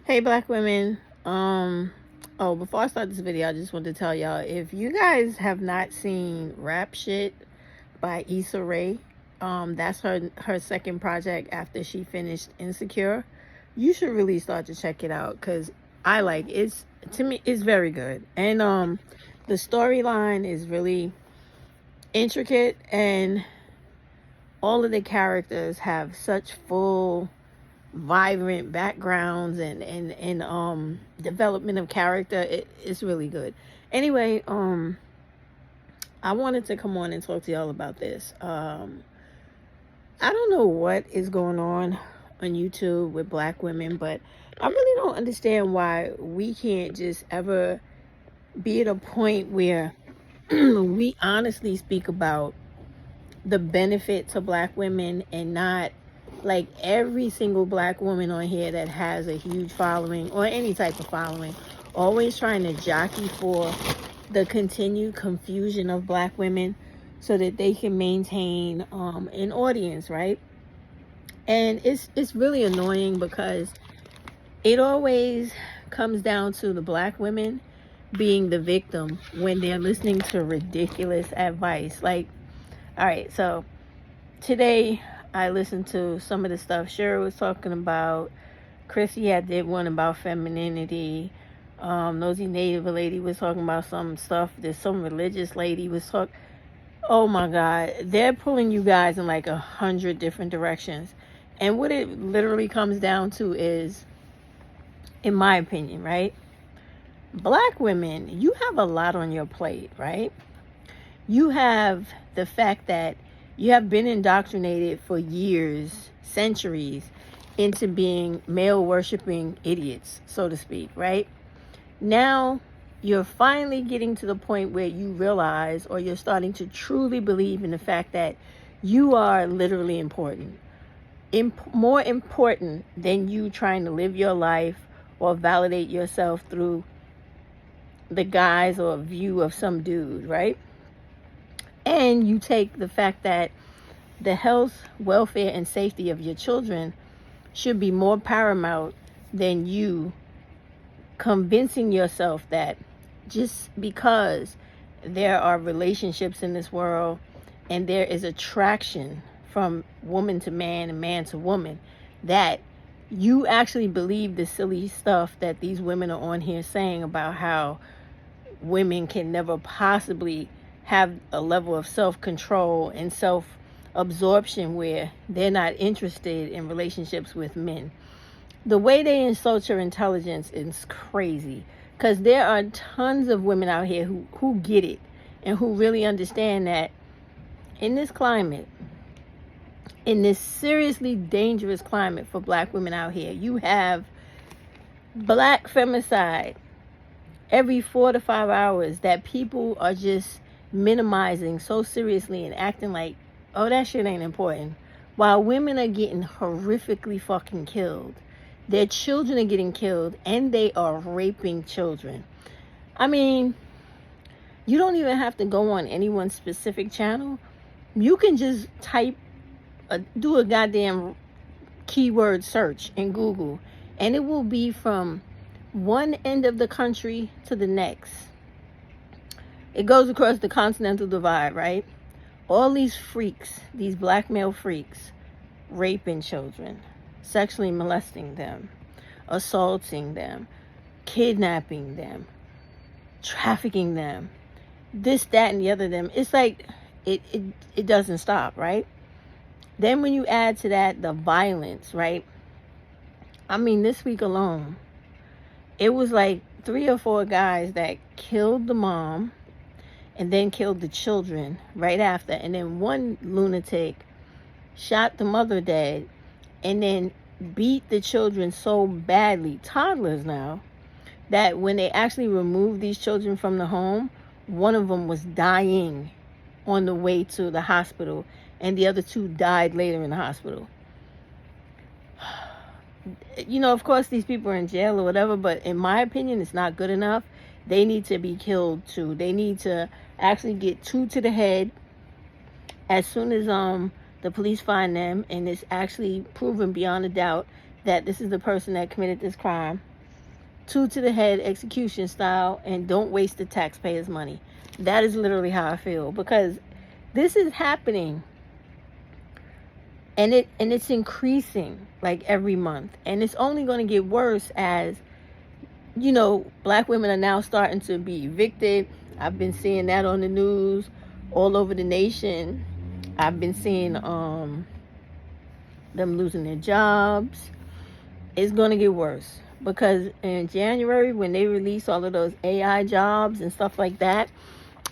Hey black women. Before I start this video, I just want to tell y'all, if you guys have not seen Rap Shit by Issa Rae, that's her second project after she finished Insecure. You should really start to check it out because I like it's to me it's very good. And the storyline is really intricate, and all of the characters have such full vibrant backgrounds and development of character. It's really good. Anyway, I wanted to come on and talk to y'all about this. I don't know what is going on YouTube with black women, but I really don't understand why we can't just ever be at a point where we honestly speak about the benefit to black women, and not like every single black woman on here that has a huge following or any type of following always trying to jockey for the continued confusion of black women so that they can maintain an audience, right? And it's really annoying because it always comes down to the black women being the victim when they're listening to ridiculous advice. Like, all right, so today I listened to some of the stuff Shira was talking about. Chrissy had did one about femininity. Nosy Native lady was talking about some stuff. There's some religious lady was talking. Oh my God, they're pulling you guys in like 100 different directions. And what it literally comes down to is, in my opinion, right? Black women, you have a lot on your plate, right? You have the fact that you have been indoctrinated for years, centuries, into being male worshiping idiots, so to speak, right? Now you're finally getting to the point where you realize, or you're starting to truly believe in the fact that you are literally important. More important than you trying to live your life or validate yourself through the guise or view of some dude, right? And you take the fact that the health, welfare, and safety of your children should be more paramount than you convincing yourself that just because there are relationships in this world and there is attraction from woman to man and man to woman, that you actually believe the silly stuff that these women are on here saying about how women can never possibly have a level of self-control and self-absorption where they're not interested in relationships with men. The way they insult your intelligence is crazy, because there are tons of women out here who get it and who really understand that in this climate, in this seriously dangerous climate for black women out here, you have black femicide every 4 to 5 hours that people are just minimizing so seriously and acting like, oh, that shit ain't important, while women are getting horrifically fucking killed. Their children are getting killed, and they are raping children. I mean, you don't even have to go on anyone's specific channel. You can just do a goddamn keyword search in Google, and it will be from one end of the country to the next. It goes across the continental divide, right? All these freaks, these black male freaks, raping children, sexually molesting them, assaulting them, kidnapping them, trafficking them, this, that, and the other them. It's like it doesn't stop, right? Then when you add to that the violence, right? I mean, this week alone, it was like 3 or 4 guys that killed the mom and then killed the children right after. And then one lunatic shot the mother dead and then beat the children so badly, toddlers now, that when they actually removed these children from the home, one of them was dying on the way to the hospital, and the other 2 died later in the hospital. You know, of course, these people are in jail or whatever, but in my opinion, it's not good enough. They need to be killed too. They need to actually get 2 to the head as soon as the police find them and it's actually proven beyond a doubt that this is the person that committed this crime. two to the head execution style, and don't waste the taxpayers' money. That is literally how I feel, because this is happening, and it's increasing like every month, and it's only going to get worse as black women are now starting to be evicted. I've been seeing that on the news all over the nation. I've been seeing them losing their jobs. It's going to get worse, because in January, when they release all of those AI jobs and stuff like that,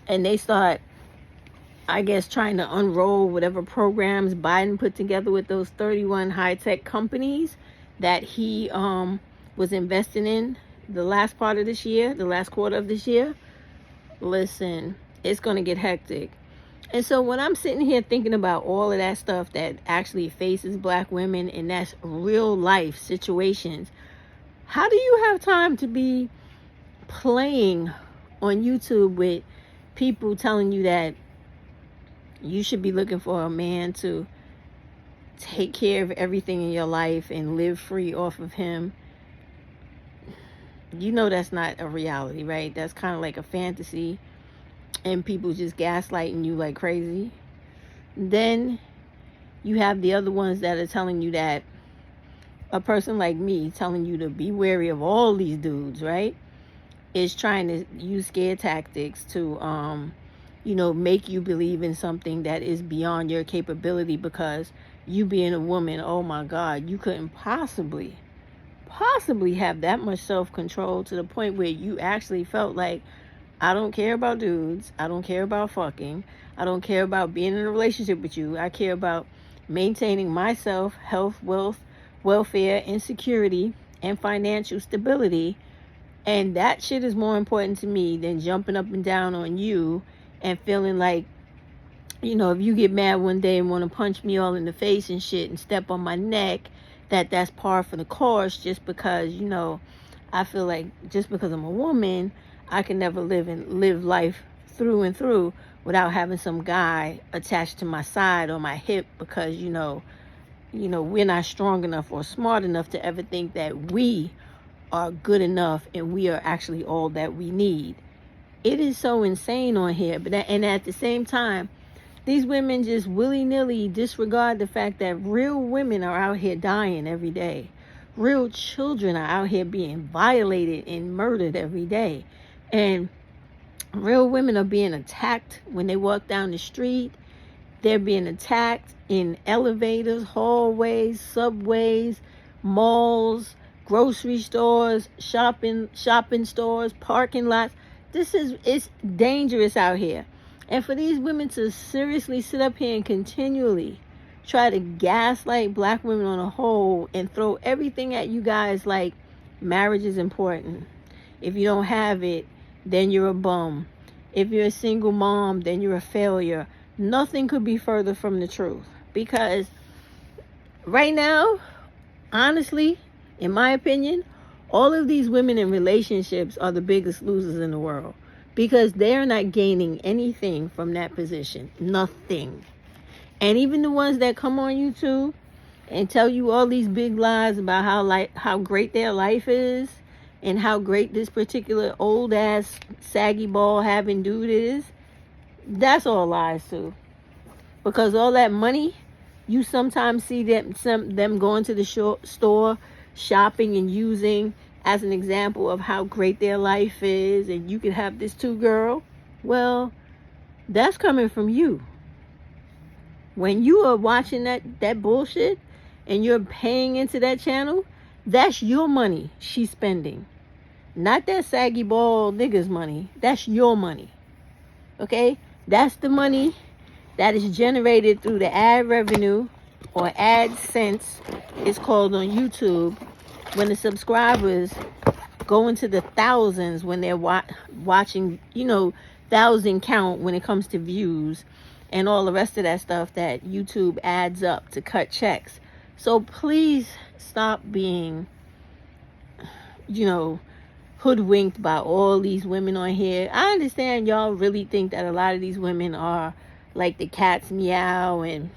and they start, I guess, trying to unroll whatever programs Biden put together with those 31 high-tech companies that he was investing in the last part of this year, the last quarter of this year, listen, it's going to get hectic. And so when I'm sitting here thinking about all of that stuff that actually faces black women, and that's real life situations, how do you have time to be playing on YouTube with people telling you that you should be looking for a man to take care of everything in your life and live free off of him? That's not a reality, right? That's kind of like a fantasy, and people just gaslighting you like crazy. Then you have the other ones that are telling you that, a person like me telling you to be wary of all these dudes, right, is trying to use scare tactics to make you believe in something that is beyond your capability, because you being a woman, oh my God, you couldn't possibly have that much self-control to the point where you actually felt like, I don't care about dudes, I don't care about fucking, I don't care about being in a relationship with you, I care about maintaining myself, health, wealth, welfare, and security, and financial stability, and that shit is more important to me than jumping up and down on you and feeling like, if you get mad one day and want to punch me all in the face and shit and step on my neck, that's par for the course, just because, I feel like just because I'm a woman, I can never live life through and through without having some guy attached to my side or my hip, because, we're not strong enough or smart enough to ever think that we are good enough and we are actually all that we need. It is so insane on here. And at the same time, these women just willy-nilly disregard the fact that real women are out here dying every day. Real children are out here being violated and murdered every day. And real women are being attacked when they walk down the street. They're being attacked in elevators, hallways, subways, malls, grocery stores, shopping stores, parking lots. It's dangerous out here. And for these women to seriously sit up here and continually try to gaslight black women on a whole and throw everything at you guys like marriage is important. If you don't have it, then you're a bum. If you're a single mom, then you're a failure. Nothing could be further from the truth. Because right now, honestly, in my opinion, all of these women in relationships are the biggest losers in the world, because they're not gaining anything from that position. Nothing. And even the ones that come on YouTube and tell you all these big lies about how great their life is and how great this particular old ass saggy ball having dude is, that's all lies too. Because all that money, you sometimes see them going to the store, shopping and using as an example of how great their life is, and you could have this too, girl. Well, that's coming from you. When you are watching that bullshit and you're paying into that channel, that's your money she's spending. Not that saggy ball nigga's money. That's your money. Okay? That's the money that is generated through the ad revenue, or AdSense it's called on YouTube, when the subscribers go into the thousands when they're watching, 1,000 count when it comes to views and all the rest of that stuff that YouTube adds up to cut checks. So please stop being, hoodwinked by all these women on here. I understand y'all really think that a lot of these women are like the cat's meow, and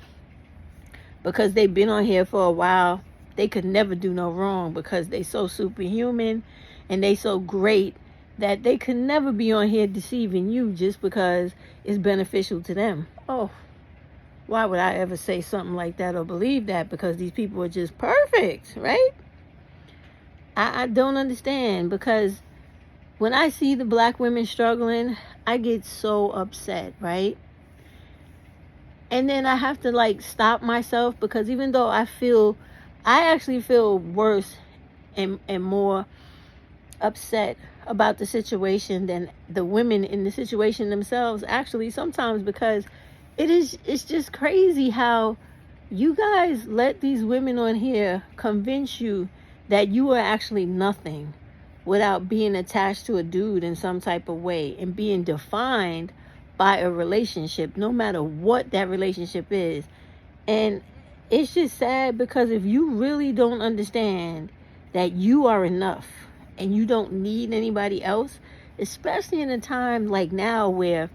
because they've been on here for a while, they could never do no wrong because they so superhuman and they so great that they could never be on here deceiving you just because it's beneficial to them. Oh, why would I ever say something like that or believe that? Because these people are just perfect, right? I don't understand, because when I see the black women struggling, I get so upset, right? And then I have to like stop myself, because even though I actually feel worse and more upset about the situation than the women in the situation themselves, actually, sometimes, because it's just crazy how you guys let these women on here convince you that you are actually nothing without being attached to a dude in some type of way and being defined by a relationship, no matter what that relationship is. And it's just sad, because if you really don't understand that you are enough and you don't need anybody else, especially in a time like now where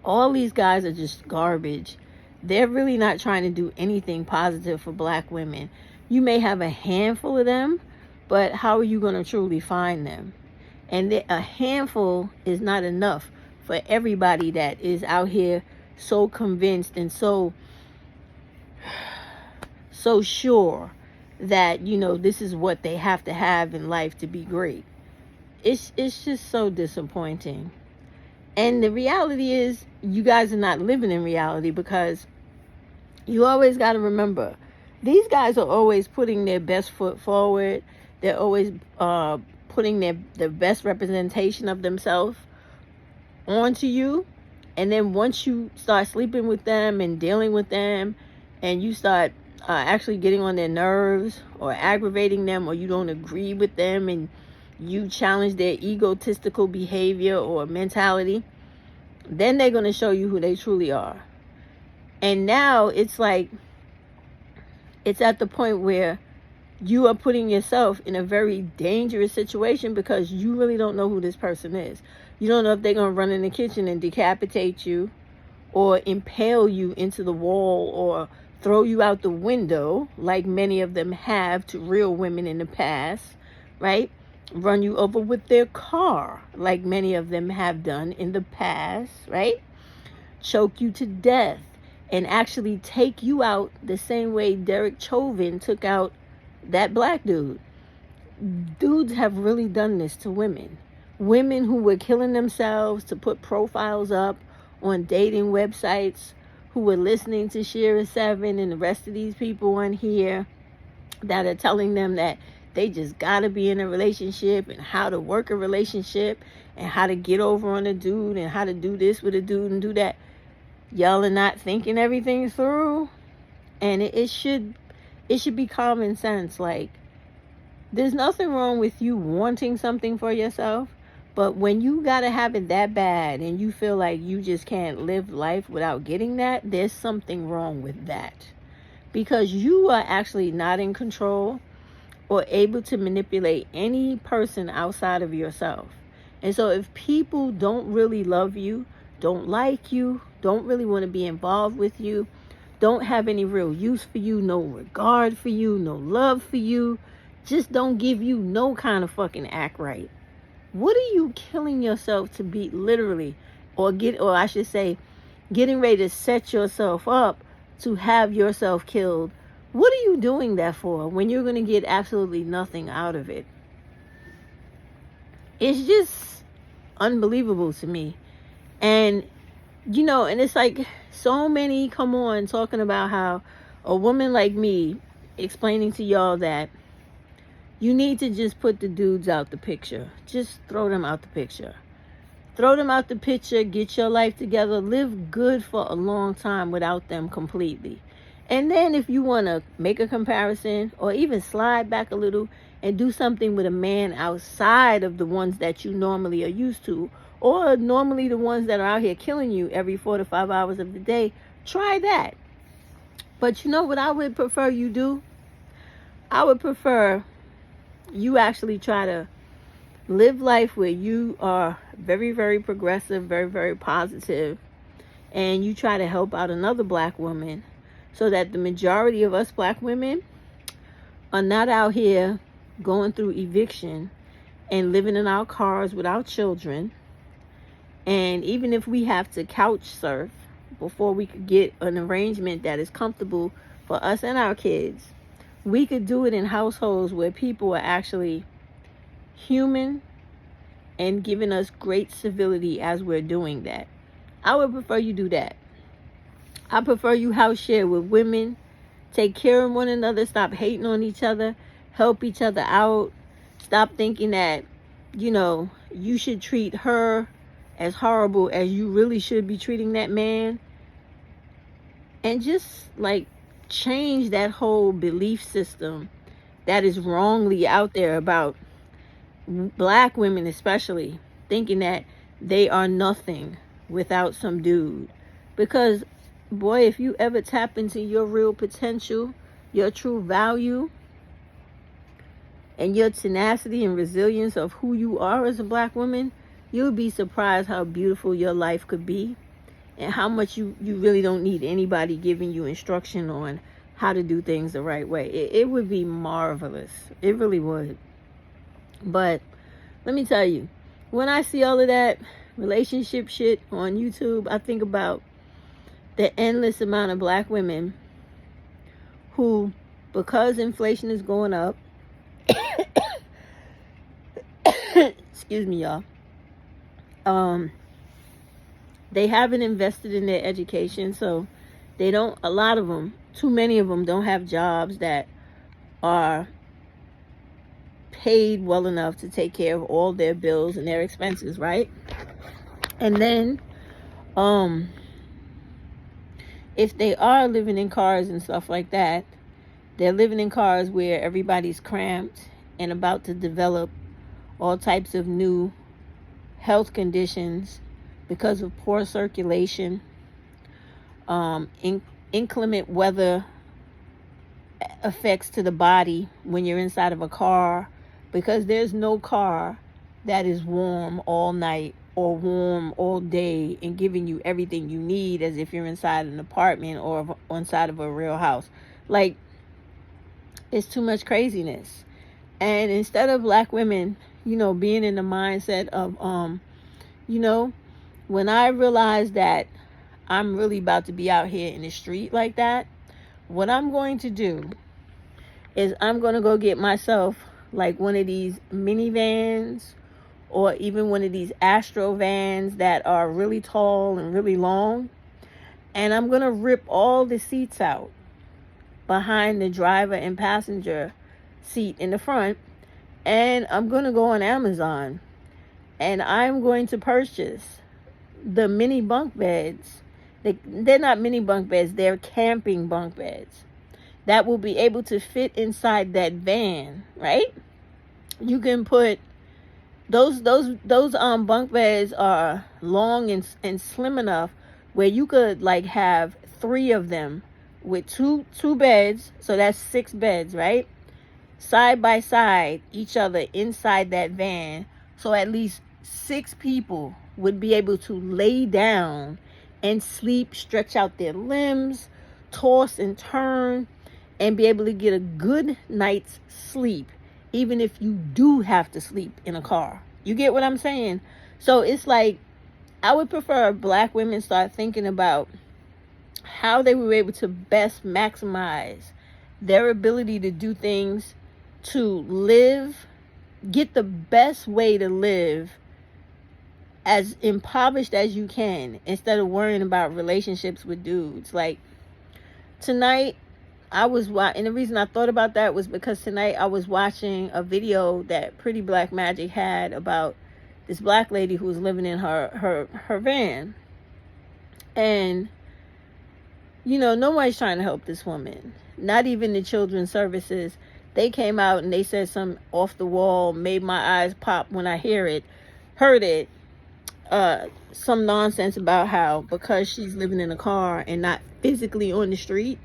all these guys are just garbage. They're really not trying to do anything positive for black women. You may have a handful of them, but how are you going to truly find them? And a handful is not enough for everybody that is out here so convinced and so sure that, you know, this is what they have to have in life to be great. It's just so disappointing. And the reality is, you guys are not living in reality, because you always got to remember, these guys are always putting their best foot forward. They're always putting the best representation of themselves onto you. And then once you start sleeping with them and dealing with them, and you start actually getting on their nerves or aggravating them, or you don't agree with them and you challenge their egotistical behavior or mentality, then they're going to show you who they truly are. And now it's like, it's at the point where you are putting yourself in a very dangerous situation, because you really don't know who this person is. You don't know if they're going to run in the kitchen and decapitate you, or impale you into the wall, or throw you out the window, like many of them have to real women in the past, right? Run you over with their car, like many of them have done in the past, right? Choke you to death, and actually take you out the same way Derek Chauvin took out that black dude. Dudes have really done this to women. Women who were killing themselves to put profiles up on dating websites, who were listening to Shira 7 and the rest of these people on here that are telling them that they just gotta be in a relationship, and how to work a relationship, and how to get over on a dude, and how to do this with a dude and do that. Y'all are not thinking everything through. And it should be common sense. Like, there's nothing wrong with you wanting something for yourself, but when you gotta have it that bad and you feel like you just can't live life without getting that, there's something wrong with that, because you are actually not in control or able to manipulate any person outside of yourself. And so if people don't really love you, don't like you, don't really want to be involved with you, don't have any real use for you, no regard for you, no love for you, just don't give you no kind of fucking act right, what are you killing yourself to be, literally, or I should say, getting ready to set yourself up to have yourself killed? What are you doing that for, when you're going to get absolutely nothing out of it? It's just unbelievable to me. And, you know, and it's like, so many come on talking about how a woman like me explaining to y'all that you need to just put the dudes out the picture. Just throw them out the picture. Throw them out the picture, get your life together, live good for a long time without them completely. And then if you want to make a comparison, or even slide back a little and do something with a man outside of the ones that you normally are used to, or normally the ones that are out here killing you every 4 to 5 hours of the day, try that. But you know what I would prefer you do? I would prefer you actually try to live life where you are very, very progressive, very, very positive, and you try to help out another black woman, so that the majority of us black women are not out here going through eviction and living in our cars with our children. And even if we have to couch surf before we could get an arrangement that is comfortable for us and our kids, we could do it in households where people are actually human and giving us great civility as we're doing that. I would prefer you do that. I prefer you house share with women, take care of one another, stop hating on each other, help each other out, stop thinking that, you should treat her as horrible as you really should be treating that man. And just like change that whole belief system that is wrongly out there about black women, especially thinking that they are nothing without some dude. Because boy, if you ever tap into your real potential, your true value, and your tenacity and resilience of who you are as a black woman, you'll be surprised how beautiful your life could be and how much you really don't need anybody giving you instruction on how to do things the right way. It would be marvelous. It really would. But let me tell you, when I see all of that relationship shit on YouTube, I think about the endless amount of black women who, because inflation is going up, excuse me, y'all, they haven't invested in their education, so they don't, a lot of them, too many of them don't have jobs that are paid well enough to take care of all their bills and their expenses, right? And then if they are living in cars and stuff like that, they're living in cars where everybody's cramped and about to develop all types of new health conditions because of poor circulation, inclement weather effects to the body when you're inside of a car, because there's no car that is warm all night or warm all day and giving you everything you need as if you're inside an apartment or inside of a real house. Like, it's too much craziness. And instead of black women, being in the mindset of, when I realize that I'm really about to be out here in the street like that, what I'm going to do is I'm going to go get myself like one of these minivans or even one of these Astro vans that are really tall and really long. And I'm going to rip all the seats out behind the driver and passenger seat in the front. And I'm going to go on Amazon and I'm going to purchase the mini bunk beds. They're not mini bunk beds, they're camping bunk beds that will be able to fit inside that van, right? You can put those bunk beds are long and slim enough where you could like have 3 of them with two beds, so that's 6 beds, right? Side by side each other inside that van, so at least 6 people would be able to lay down and sleep, stretch out their limbs, toss and turn, and be able to get a good night's sleep, even if you do have to sleep in a car. You get what I'm saying? So it's like, I would prefer black women start thinking about how they were able to best maximize their ability to do things, to live, get the best way to live as impoverished as you can, instead of worrying about relationships with dudes. Like tonight, and the reason I thought about that was because tonight I was watching a video that Pretty Black Magic had about this black lady who was living in her van. And, nobody's trying to help this woman. Not even the children's services. They came out and they said some off the wall, made my eyes pop when I heard it. Some nonsense about how because she's living in a car and not physically on the street,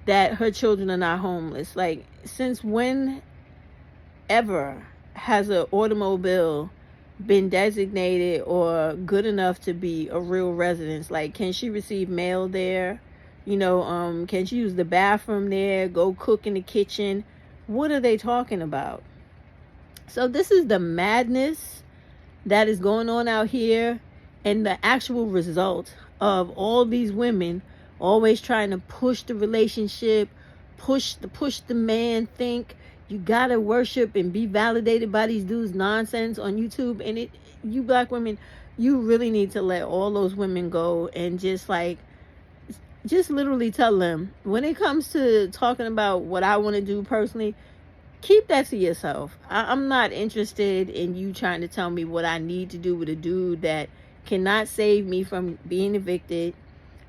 that her children are not homeless. Like, since when ever has an automobile been designated or good enough to be a real residence? Like, can she receive mail there? Can she use the bathroom there, go cook in the kitchen? What are they talking about? So this is the madness that is going on out here, and the actual result of all these women always trying to push the relationship, push the man, think you gotta worship and be validated by these dudes nonsense on YouTube. And you black women, you really need to let all those women go and just literally tell them, when it comes to talking about what I want to do personally, keep that to yourself. I'm not interested in you trying to tell me what I need to do with a dude that cannot save me from being evicted,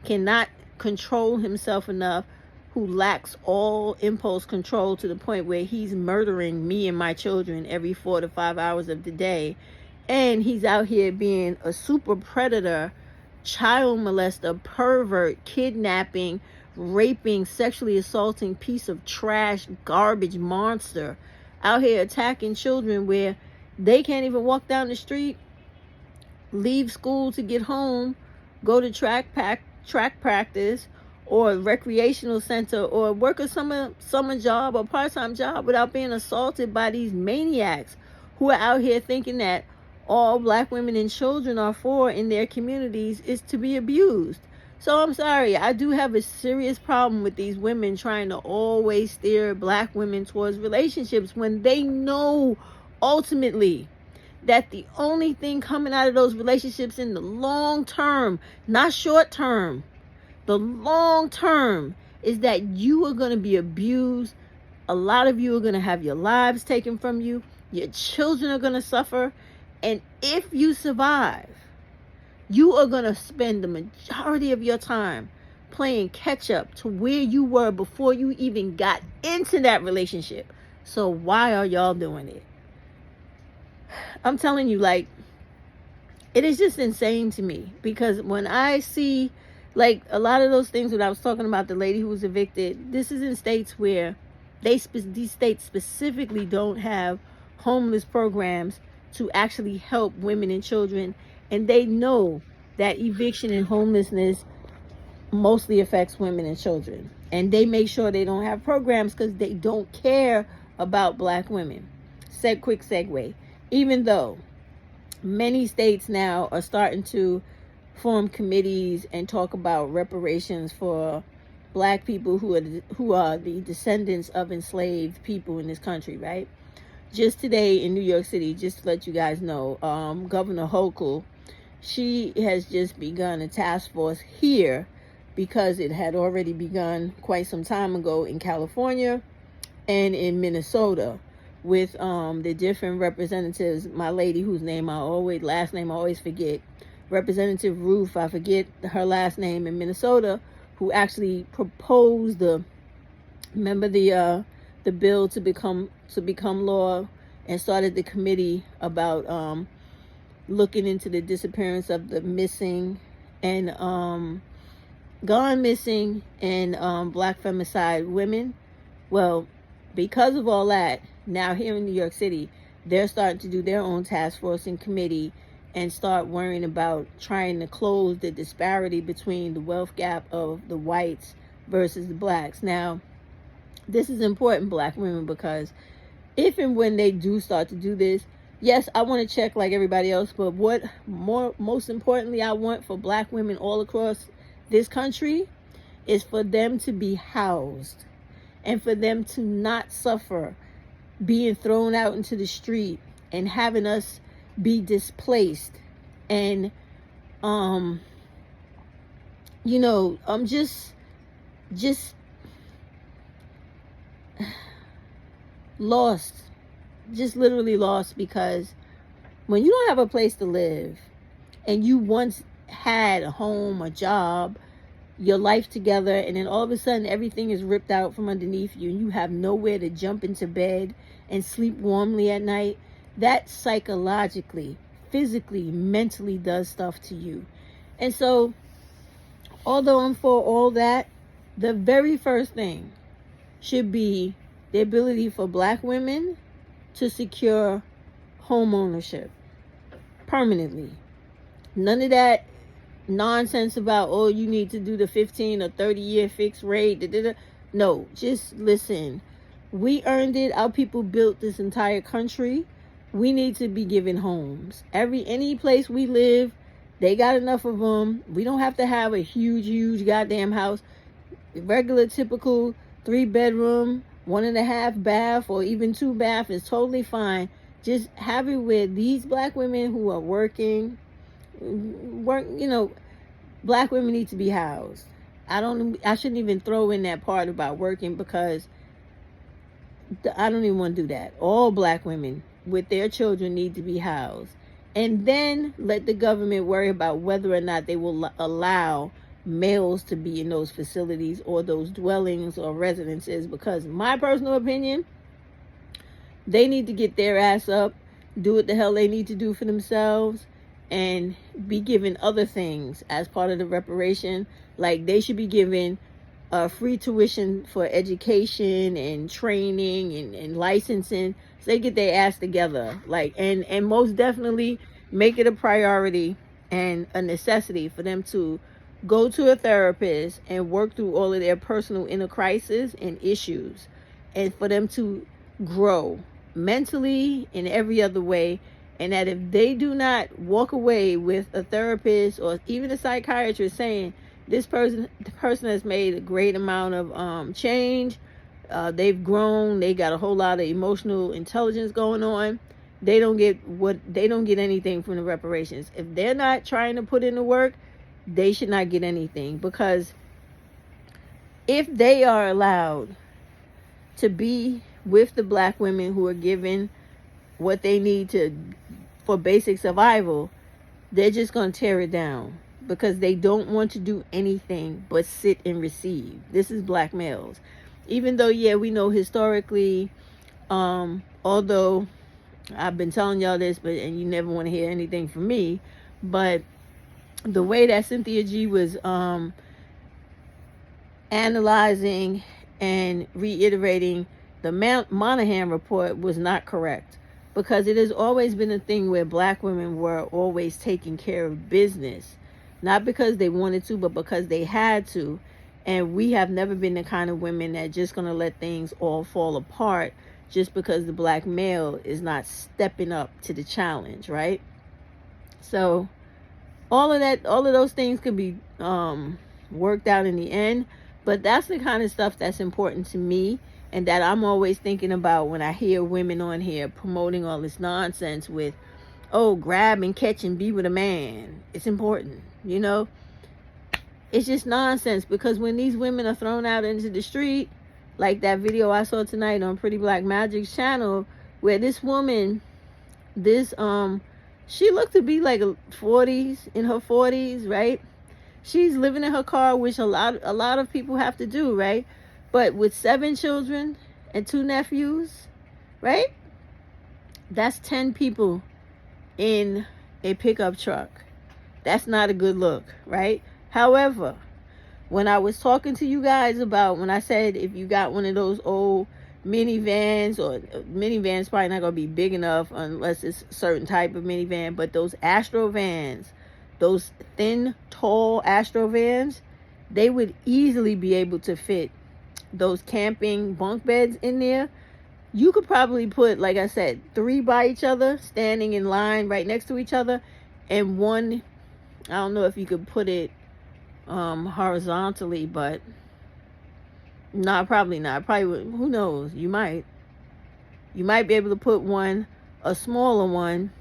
cannot control himself enough, who lacks all impulse control to the point where he's murdering me and my children every 4 to 5 hours of the day. And he's out here being a super predator, child molester, pervert, kidnapping, raping, sexually assaulting piece of trash, garbage monster, out here attacking children where they can't even walk down the street, leave school to get home, go to track practice or recreational center or work a summer job or part-time job without being assaulted by these maniacs who are out here thinking that all black women and children are for in their communities is to be abused. So I'm sorry, I do have a serious problem with these women trying to always steer black women towards relationships when they know ultimately that the only thing coming out of those relationships in the long term, not short term, the long term, is that you are going to be abused. A lot of you are going to have your lives taken from you. Your children are going to suffer. And if you survive, you are going to spend the majority of your time playing catch up to where you were before you even got into that relationship. So why are y'all doing it? I'm telling you, like, it is just insane to me, because when I see like a lot of those things, when I was talking about the lady who was evicted, this is in states where these states specifically don't have homeless programs to actually help women and children, and they know that eviction and homelessness mostly affects women and children, and they make sure they don't have programs because they don't care about black women. Quick segue. Even though many states now are starting to form committees and talk about reparations for black people who are the descendants of enslaved people in this country, right? Just today in New York City, just to let you guys know, Governor Hochul, she has just begun a task force here, because it had already begun quite some time ago in California and in Minnesota, with the different representatives. My lady, whose last name I always forget, Representative Ruth, I forget her last name, in Minnesota, who actually proposed the bill to become law, and started the committee about looking into the disappearance of the missing and gone missing and black femicide women. Well, because of all that, now here in New York City, they're starting to do their own task force and committee and start worrying about trying to close the disparity between the wealth gap of the whites versus the blacks. Now, this is important, black women, because if and when they do start to do this, yes, I want to check like everybody else, but most importantly I want for black women all across this country is for them to be housed, and for them to not suffer being thrown out into the street and having us be displaced and just lost, just literally lost, because when you don't have a place to live and you once had a home, a job, your life together, and then all of a sudden everything is ripped out from underneath you and you have nowhere to jump into bed and sleep warmly at night, that psychologically, physically, mentally does stuff to you. And so, although I'm for all that, the very first thing should be the ability for black women to secure home ownership permanently. None of that nonsense about, oh, you need to do the 15 or 30 year fixed rate. No, just listen. We earned it. Our people built this entire country. We need to be given homes. Any place we live, they got enough of them. We don't have to have a huge goddamn house. Regular, typical 3-bedroom, 1.5 bath, or even 2 bath is totally fine. Just have it where these black women who are working, black women need to be housed. I shouldn't even throw in that part about working, because I don't even want to do that. All black women with their children need to be housed. And then let the government worry about whether or not they will allow males to be in those facilities or those dwellings or residences. Because my personal opinion, they need to get their ass up, do what the hell they need to do for themselves, and be given other things as part of the reparation. Like, they should be given free tuition for education and training and licensing, so they get their ass together. Like, and most definitely make it a priority and a necessity for them to go to a therapist and work through all of their personal inner crises and issues, and for them to grow mentally in every other way. And that if they do not walk away with a therapist or even a psychiatrist saying the person has made a great amount of change, they've grown, they got a whole lot of emotional intelligence going on, they don't get anything from the reparations. If they're not trying to put in the work, they should not get anything. Because if they are allowed to be with the black women who are given what they need for basic survival, they're just going to tear it down, because they don't want to do anything but sit and receive. This is black males. Even though, yeah, we know historically, although I've been telling y'all this, and you never want to hear anything from me, but the way that Cynthia G was analyzing and reiterating the Monahan report was not correct. Because it has always been a thing where black women were always taking care of business. Not because they wanted to, but because they had to. And we have never been the kind of women that just going to let things all fall apart just because the black male is not stepping up to the challenge, right? So all of those things could be worked out in the end. But that's the kind of stuff that's important to me, and that I'm always thinking about when I hear women on here promoting all this nonsense with, oh, grab and catch and be with a man. It's important, It's just nonsense, because when these women are thrown out into the street, like that video I saw tonight on Pretty Black Magic's channel, where this woman, she looked to be like in her 40s, right? She's living in her car, which a lot of people have to do, right? But with 7 children and 2 nephews, right? That's 10 people in a pickup truck. That's not a good look, right? However, when I was talking to you guys about, when I said if you got one of those old minivans, or minivans probably not going to be big enough unless it's a certain type of minivan, but those Astro vans, those thin, tall Astro vans, they would easily be able to fit those camping bunk beds in there. You could probably put, like I said, 3 by each other, standing in line right next to each other, and one, I don't know if you could put it horizontally, but no, probably not. Probably, who knows? You might be able to put one, a smaller one,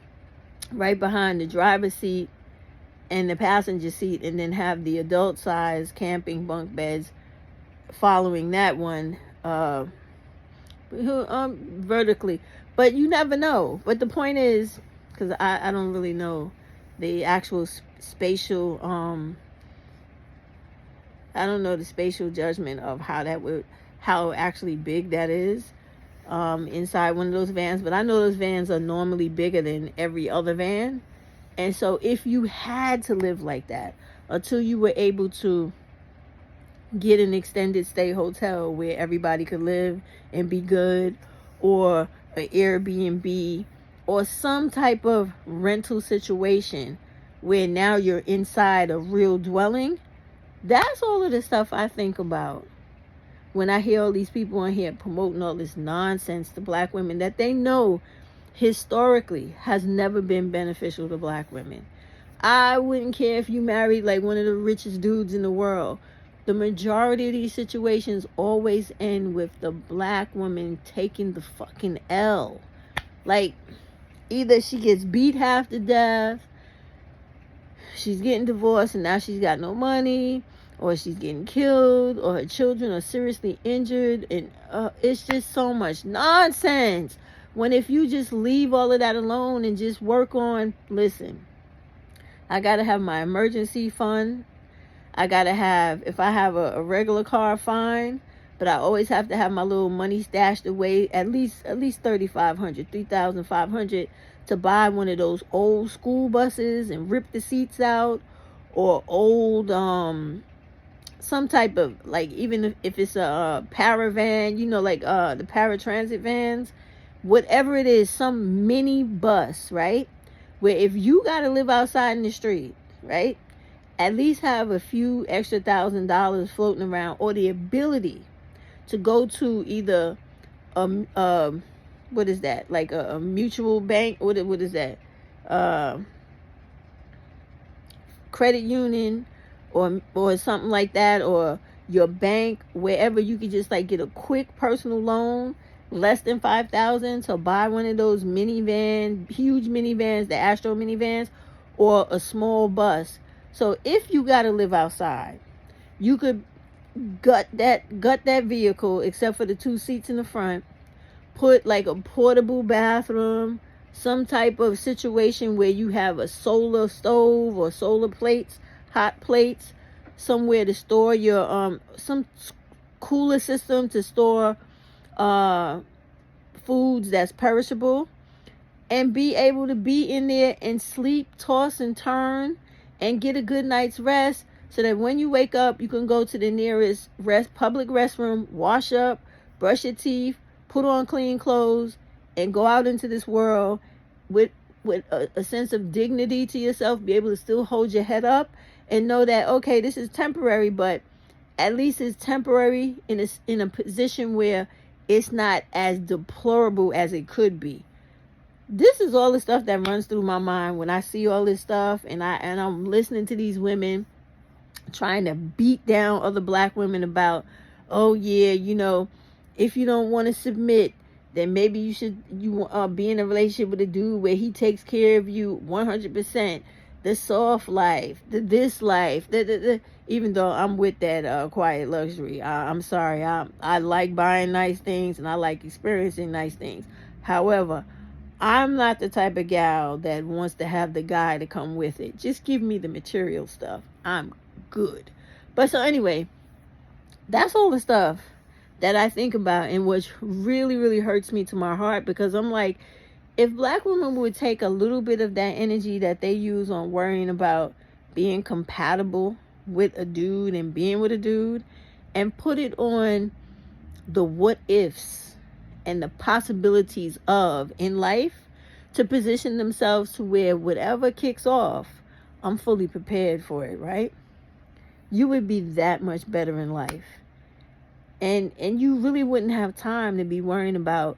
right behind the driver's seat and the passenger seat, and then have the adult size camping bunk beds following that one vertically. But you never know. But the point is, because I don't really know the actual spatial I don't know the spatial judgment of how actually big that is inside one of those vans, but I know those vans are normally bigger than every other van. And so if you had to live like that until you were able to get an extended stay hotel where everybody could live and be good, or an Airbnb, or some type of rental situation where now you're inside a real dwelling, that's all of the stuff I think about when I hear all these people on here promoting all this nonsense to black women that they know historically has never been beneficial to black women. I wouldn't care if you married like one of the richest dudes in the world. The majority of these situations always end with the black woman taking the fucking L. Like, either she gets beat half to death, she's getting divorced and now she's got no money, or she's getting killed, or her children are seriously injured, and it's just so much nonsense. When if you just leave all of that alone and just work on, listen, I gotta have my emergency fund. I gotta have, if I have a regular car, fine, but I always have to have my little money stashed away, at least $3,500, $3,500 to buy one of those old school buses and rip the seats out, or old some type of, like, even if it's a paravan, you know, like the paratransit vans, whatever it is, some mini bus, right? Where if you gotta live outside in the street, right, at least have a few extra $1,000 floating around, or the ability to go to either what is that, like a mutual bank, what is that, credit union, or something like that, or your bank, wherever you could just like get a quick personal loan less than $5,000 to buy one of those minivan, huge minivans, the Astro minivans, or a small bus. So if you gotta live outside, you could gut that vehicle, except for the 2 seats in the front, put like a portable bathroom, some type of situation where you have a solar stove or solar plates, hot plates, somewhere to store your some cooler system to store foods that's perishable, and be able to be in there and sleep, toss and turn, and get a good night's rest, so that when you wake up, you can go to the nearest public restroom, wash up, brush your teeth, put on clean clothes, and go out into this world with a sense of dignity to yourself, be able to still hold your head up and know that, okay, this is temporary, but at least it's temporary in a position where it's not as deplorable as it could be. This is all the stuff that runs through my mind when I see all this stuff, and I'm listening to these women trying to beat down other black women about, oh yeah, you know, if you don't want to submit, then maybe you should be in a relationship with a dude where he takes care of you 100%. The soft life, this life, even though I'm with that quiet luxury. I'm sorry, I like buying nice things and I like experiencing nice things. However, I'm not the type of gal that wants to have the guy to come with it. Just give me the material stuff. I'm good. But so anyway, that's all the stuff that I think about, and which really, really hurts me to my heart, because I'm like, if black women would take a little bit of that energy that they use on worrying about being compatible with a dude and being with a dude, and put it on the what ifs and the possibilities of in life, to position themselves to where whatever kicks off, I'm fully prepared for it, right? You would be that much better in life. And you really wouldn't have time to be worrying about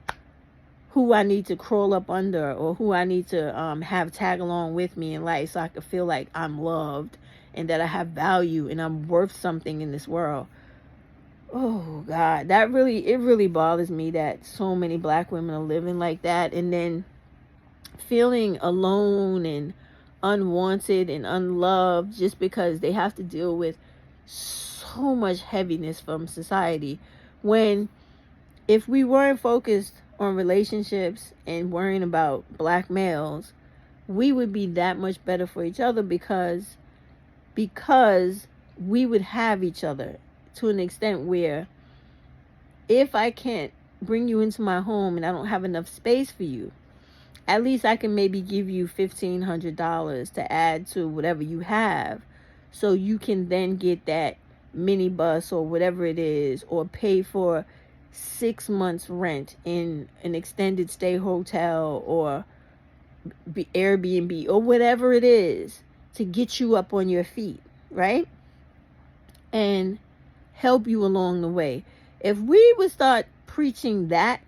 who I need to crawl up under, or who I need to have tag along with me in life, so I can feel like I'm loved and that I have value and I'm worth something in this world. Oh God, it really bothers me that so many black women are living like that, and then feeling alone and unwanted and unloved just because they have to deal with so much heaviness from society. When if we weren't focused on relationships and worrying about black males, we would be that much better for each other, because we would have each other to an extent where if I can't bring you into my home and I don't have enough space for you, at least I can maybe give you $1,500 to add to whatever you have, so you can then get that minibus or whatever it is, or pay for 6 months rent in an extended stay hotel or Airbnb or whatever it is, to get you up on your feet, right? And help you along the way. If we would start preaching that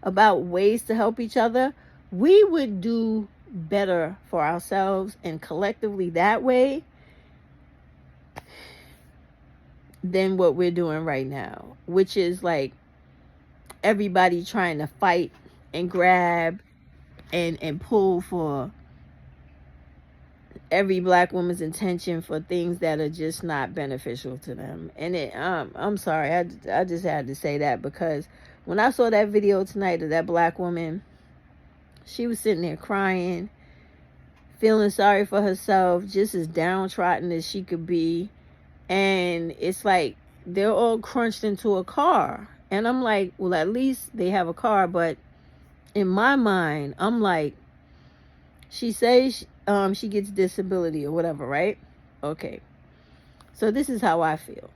about ways to help each other, we would do better for ourselves and collectively that way than what we're doing right now, which is like everybody trying to fight and grab and pull for every black woman's intention for things that are just not beneficial to them. And I'm sorry, I just had to say that, because when I saw that video tonight of that black woman, she was sitting there crying, feeling sorry for herself, just as downtrodden as she could be. And it's like they're all crunched into a car. And I'm like, well, at least they have a car. But in my mind, I'm like, she says she gets disability or whatever, right? Okay. So this is how I feel.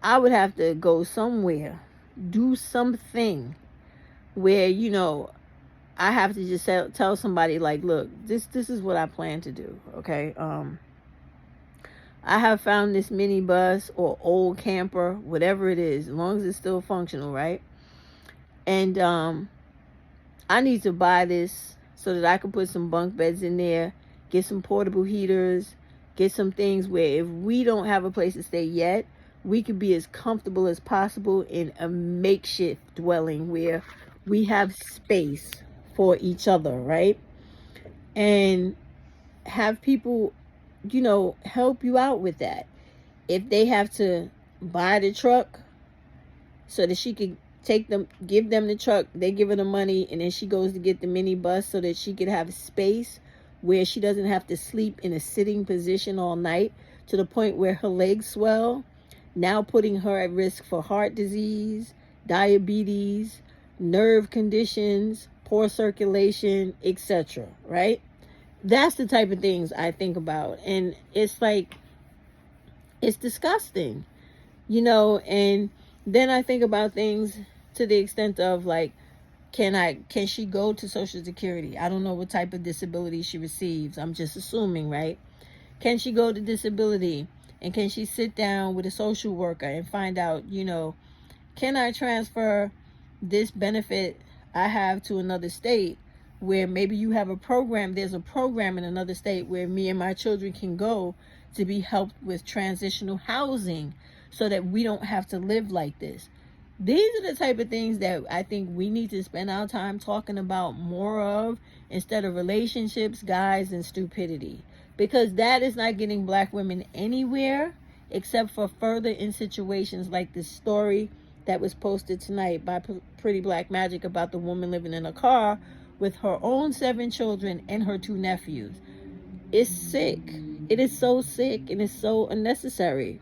I would have to go somewhere, do something where, you know, I have to just tell somebody like, look, this is what I plan to do, okay? I have found this minibus or old camper, whatever it is, as long as it's still functional, right? And I need to buy this so that I can put some bunk beds in there, get some portable heaters, get some things where if we don't have a place to stay yet, we could be as comfortable as possible in a makeshift dwelling where we have space for each other, right? And have people, you know, help you out with that. If they have to buy the truck so that she could give them the truck, they give her the money, and then she goes to get the minibus so that she could have space where she doesn't have to sleep in a sitting position all night to the point where her legs swell, now putting her at risk for heart disease, diabetes, nerve conditions, poor circulation, etc., right? That's the type of things I think about. And it's like, it's disgusting, you know. And then I think about things to the extent of like, can she go to Social Security? I don't know what type of disability she receives. I'm just assuming, right? Can she go to disability? And can she sit down with a social worker and find out, you know, can I transfer this benefit I have to another state where maybe you have a program, there's a program in another state where me and my children can go to be helped with transitional housing so that we don't have to live like this. These are the type of things that I think we need to spend our time talking about more of, instead of relationships, guys, and stupidity. Because that is not getting black women anywhere except for further in situations like this story that was posted tonight by Pretty Black Magic about the woman living in a car with her own 7 children and her 2 nephews. It's sick. It is so sick, and it's so unnecessary.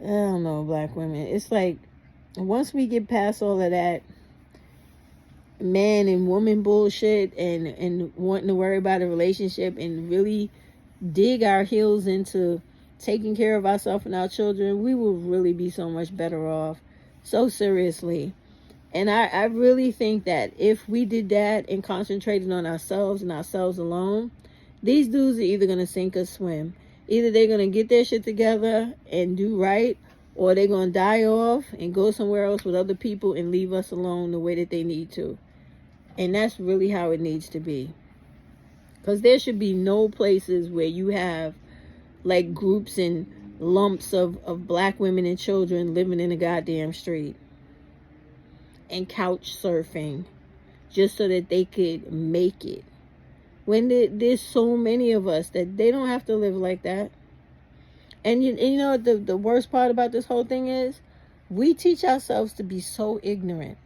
I don't know, black women. It's like, once we get past all of that man and woman bullshit and wanting to worry about a relationship and really dig our heels into taking care of ourselves and our children, we will really be so much better off. So seriously. And I really think that if we did that and concentrated on ourselves and ourselves alone, these dudes are either going to sink or swim. Either they're going to get their shit together and do right, or they're going to die off and go somewhere else with other people and leave us alone the way that they need to. And that's really how it needs to be. Because there should be no places where you have like groups and lumps of black women and children living in a goddamn street and couch surfing just so that they could make it. When there's so many of us that they don't have to live like that. And you know the worst part about this whole thing is, we teach ourselves to be so ignorant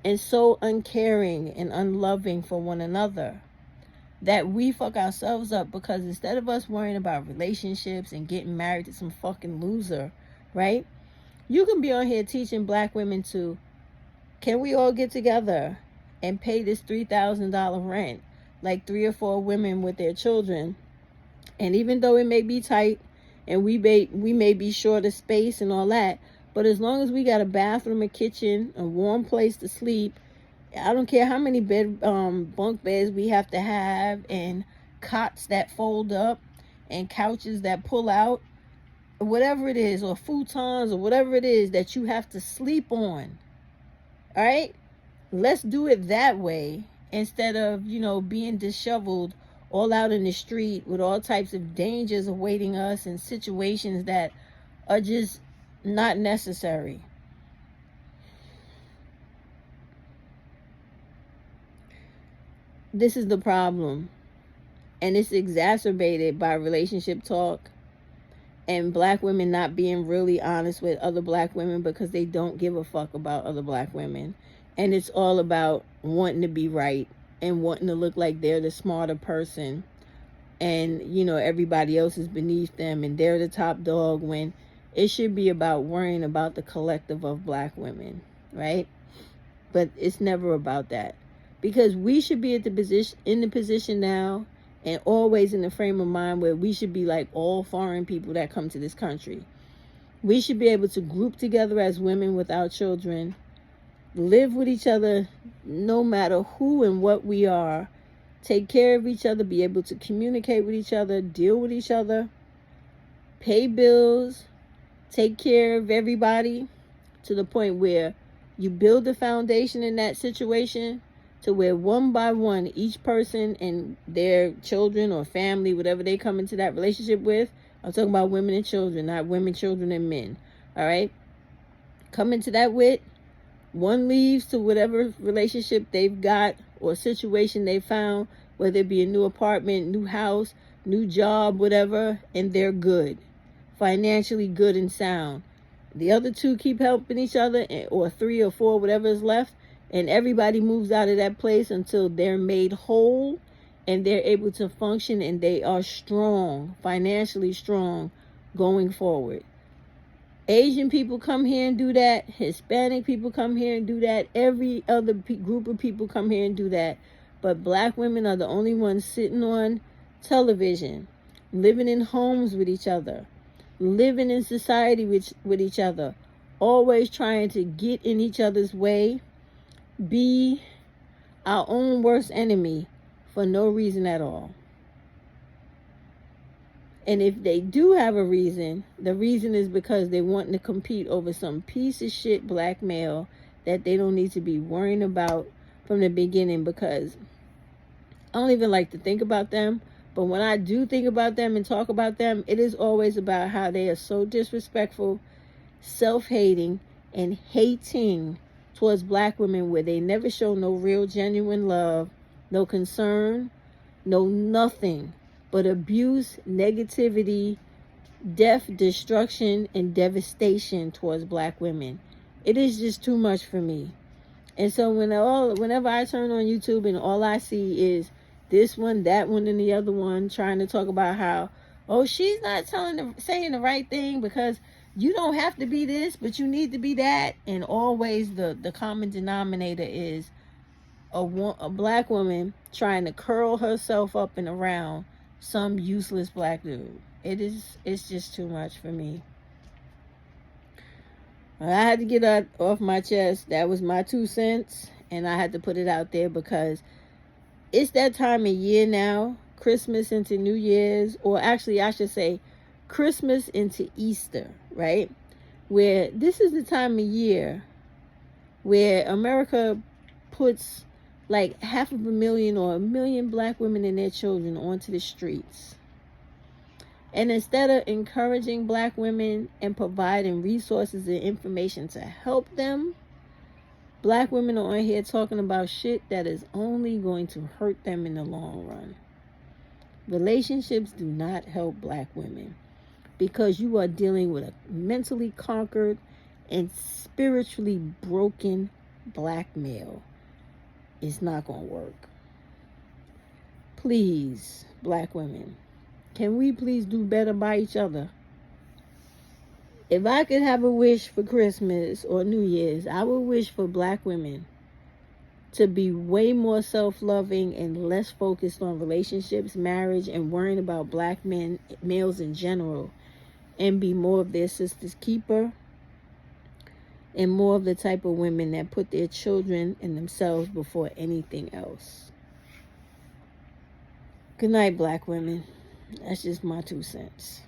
and so uncaring and unloving for one another that we fuck ourselves up, because instead of us worrying about relationships and getting married to some fucking loser, right? You can be on here teaching black women to, can we all get together and pay this $3,000 rent, like 3 or 4 women with their children? And even though it may be tight and we may be short of space and all that, but as long as we got a bathroom, a kitchen, a warm place to sleep, I don't care how many bunk beds we have to have, and cots that fold up and couches that pull out, whatever it is, or futons, or whatever it is that you have to sleep on. All right? Let's do it that way instead of, being disheveled all out in the street with all types of dangers awaiting us and situations that are just not necessary. This is the problem. And it's exacerbated by relationship talk and black women not being really honest with other black women because they don't give a fuck about other black women. And it's all about wanting to be right and wanting to look like they're the smarter person. And, everybody else is beneath them and they're the top dog, when it should be about worrying about the collective of black women, right? But it's never about that. Because we should be in the position now, and always in the frame of mind where we should be like all foreign people that come to this country. We should be able to group together as women with our children, live with each other no matter who and what we are, take care of each other, be able to communicate with each other, deal with each other, pay bills, take care of everybody, to the point where you build a foundation in that situation to where one by one, each person and their children or family, whatever they come into that relationship with, I'm talking about women and children, not women, children, and men, all right? Come into that with, one leaves to whatever relationship they've got or situation they found, whether it be a new apartment, new house, new job, whatever, and they're good, financially good and sound. The other two keep helping each other, or 3 or 4, whatever is left, and everybody moves out of that place until they're made whole and they're able to function and they are strong, financially strong, going forward. Asian people come here and do that. Hispanic people come here and do that. Every other group of people come here and do that. But black women are the only ones sitting on television, living in homes with each other, living in society with each other, always trying to get in each other's way, be our own worst enemy for no reason at all. And if they do have a reason, the reason is because they're wanting to compete over some piece of shit black male that they don't need to be worrying about from the beginning. Because I don't even like to think about them, but when I do think about them and talk about them, it is always about how they are so disrespectful, self-hating, and hating towards black women, where they never show no real genuine love, no concern, no nothing but abuse, negativity, death, destruction, and devastation towards black women. It is just too much for me. And so whenever I turn on YouTube and all I see is this one, that one, and the other one trying to talk about how, oh, she's not saying the right thing because you don't have to be this, but you need to be that. And always the common denominator is a black woman trying to curl herself up and around some useless black dude. It's just too much for me. I had to get that off my chest. That was my 2 cents, and I had to put it out there because it's that time of year now, Christmas into New Year's, or actually I should say Christmas into Easter, right? Where this is the time of year where America puts like 500,000 or 1 million black women and their children onto the streets. And instead of encouraging black women and providing resources and information to help them, black women are on here talking about shit that is only going to hurt them in the long run. Relationships do not help black women because you are dealing with a mentally conquered and spiritually broken black male. It's not going to work. Please, black women, can we please do better by each other? If I could have a wish for Christmas or New Year's, I would wish for black women to be way more self-loving and less focused on relationships, marriage, and worrying about black males in general, and be more of their sister's keeper and more of the type of women that put their children and themselves before anything else. Good night, black women. That's just my 2 cents.